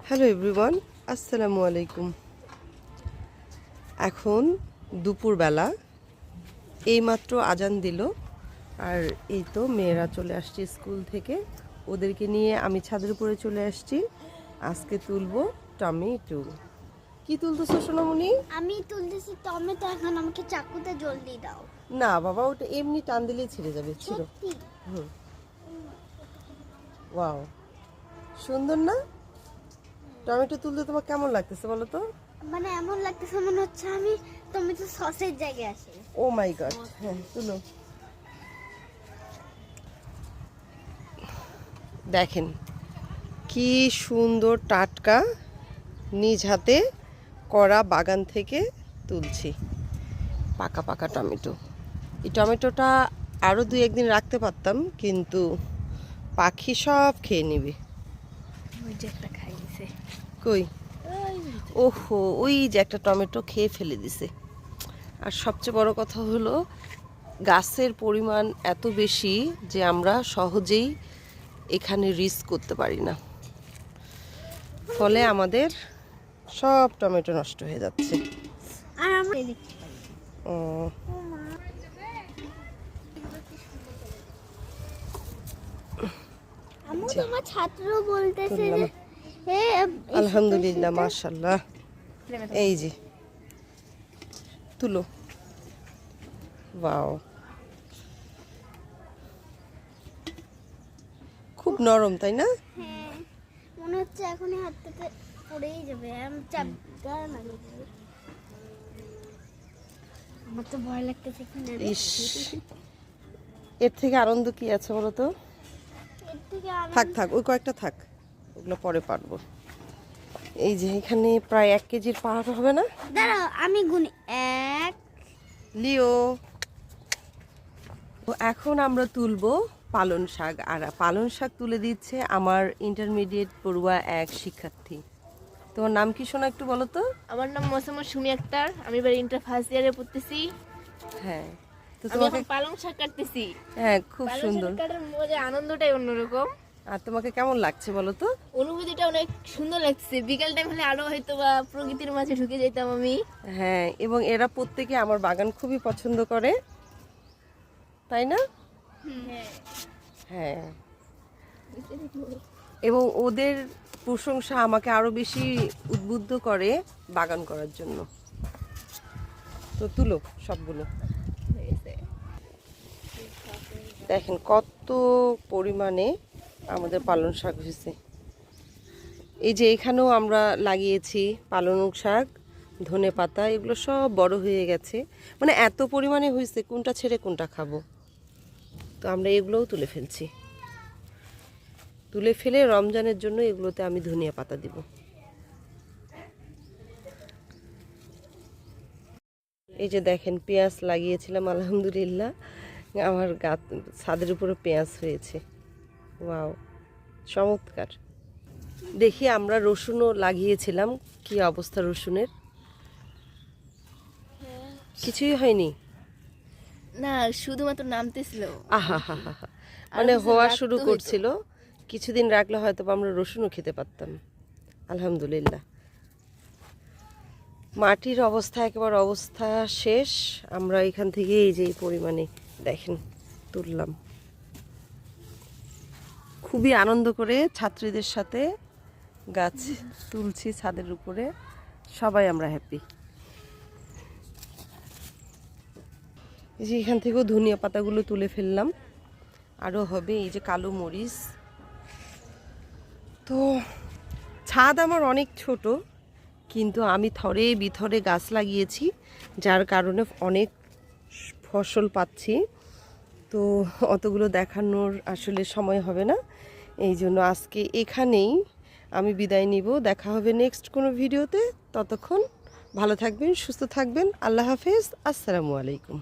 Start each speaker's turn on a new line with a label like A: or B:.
A: Hello everyone, আসসালামু আলাইকুম। এখন দুপুরবেলা, এইমাত্র আজান দিল আর এই তো মেয়েরা চলে আসছে স্কুল থেকে। ওদেরকে নিয়ে আমি ছাদের উপরে চলে আসছি। আজকে তুলবো টমেটো। কি তুলতেছো সোনামণি?
B: আমি তুলতেছি টমেটো। এখন আমাকে চাকুতে জলদি দাও।
A: না বাবা, ওটা এমনি টান দিলেই ছিঁড়ে যাবে। ছিল হুম, ওয়াও, সুন্দর না? টমেটো তুলতে তোমার কেমন লাগতেছে বলো তো?
B: মানে এমন লাগতেছে মনে হচ্ছে আমি টমেটো সসের জায়গায় আছি।
A: ও মাই গড। হ্যাঁ, তুলো। দেখেন কি সুন্দর টাটকা নিজ হাতে করা বাগান থেকে তুলছি পাকা পাকা টমেটো। এই টমেটোটা আরও 2-1 দিন রাখতে পারতাম, কিন্তু পাখি সব খেয়ে নিবে।
B: ওই যে একটা খাই দিছে।
A: কই? ওহো, ওই যে একটা টমেটো খেয়ে ফেলে দিছে। আর সবচেয়ে বড় কথা হলো, গাছের পরিমাণ এত বেশি যে আমরা সহজেই এখানে রিস্ক করতে পারি না, ফলে আমাদের সব টমেটো নষ্ট হয়ে যাচ্ছে।
B: আর আমরা
A: ও,
B: আমি তোমার ছাত্র বলতেছে যে হে
A: আলহামদুলিল্লাহ, মাশাআল্লাহ। এই যে তুলো। ওয়াও, খুব নরম তাই না?
B: হ্যাঁ, মনে হচ্ছে এখনই হাত থেকে পড়েই যাবে। আমি চাপ গায়ে লাগে। আমার তো ভয় লাগতেছে কিনা।
A: ইস, এর থেকে আনন্দ কি আছে বলো তো?
B: এর থেকে
A: থাক থাক, ওই কয়েকটা থাক, ওগুলো পরে পারবো। এই যে এখানে প্রায় 1 কেজির পার হবে না?
B: দাঁড়াও আমি গুনি। 1
A: লিও। তো এখন আমরা তুলবো পালং শাক, আর পালং শাক তুলে দিচ্ছে আমার ইন্টারমিডিয়েট পড়ুয়া এক শিক্ষার্থী। তোমার নাম কি শোনা, একটু বলো তো?
C: আমার নাম মোসাম্মদ সুমি আক্তার। আমি এবার ইন্টার ফার্স্ট ইয়ারে পড়তেছি।
A: হ্যাঁ, তো
C: আমি
A: তোমাকে
C: এখন পালং শাক কাটতেছি।
A: হ্যাঁ, খুব
C: পালং
A: সুন্দর।
C: শাক কাটার মজা, আনন্দটাই অন্যরকম।
A: আর তোমাকে কেমন লাগছে বলো তো?
C: অনুভূতিটা অনেক সুন্দর লাগছে। বিকাল টাইম হলে আরো হয়তো বা প্রকৃতির মাঝে ঢুকে যেতাম আমি।
A: হ্যাঁ, এবং এরা প্রত্যেকে আমার বাগান খুবই পছন্দ করে, তাই না? হ্যাঁ, এবং ওদের প্রশংসা আমাকে আরো বেশি উদ্বুদ্ধ করে বাগান করার জন্য। তো তুলো সবগুলো। দেখেন কত পরিমাণে আমাদের পালং শাক হয়েছে। এই যে এখানেও আমরা লাগিয়েছি পালং শাক, ধনে পাতা, এগুলো সব বড় হয়ে গেছে। মানে এত পরিমাণে হয়েছে, কোনটা ছেড়ে কোনটা খাবো। তো আমরা এগুলোও তুলে ফেলছি। তুলে ফেলে রমজানের জন্য এগুলোতে আমি ধনিয়া পাতা দিব। এই যে দেখেন পেঁয়াজ লাগিয়েছিলাম, আলহামদুলিল্লাহ আমার ছাদের উপরে পেঁয়াজ হয়েছে। ওয়াও, চমৎকার। দেখি আমরা রসুনও লাগিয়েছিলাম, কি অবস্থা রসুনের? কিছুই হয়নি।
C: না, শুধুমাত্র নামতেছিল।
A: আহা হা হা হা, মানে হওয়া শুরু করছিল। কিছুদিন রাখলে হয়তো আমরা রসুনও খেতে পারতাম। আলহামদুলিল্লাহ, মাটির অবস্থা একেবারে অবস্থা শেষ। আমরা এখান থেকে এই যে এই পরিমাণে দেখেন তুললাম। খুবই আনন্দ করে ছাত্রীদের সাথে গাছ তুলছি ছাদের উপরে, সবাই আমরা হ্যাপি। এই যে এখান থেকেও ধনিয়া পাতাগুলো তুলে ফেললাম, আরও হবে। এই যে কালো মরিচ। তো ছাদ আমার অনেক ছোট, কিন্তু আমি থরে বিথরে গাছ লাগিয়েছি, যার কারণে অনেক ফসল পাচ্ছি। তো অতগুলো দেখানোর আসলে সময় হবে না, এই জন্য আজকে এখানেই আমি বিদায় নিব। দেখা হবে নেক্সট কোনো ভিডিওতে। ততক্ষণ ভালো থাকবেন, সুস্থ থাকবেন। আল্লাহ হাফেজ, আসসালামু আলাইকুম।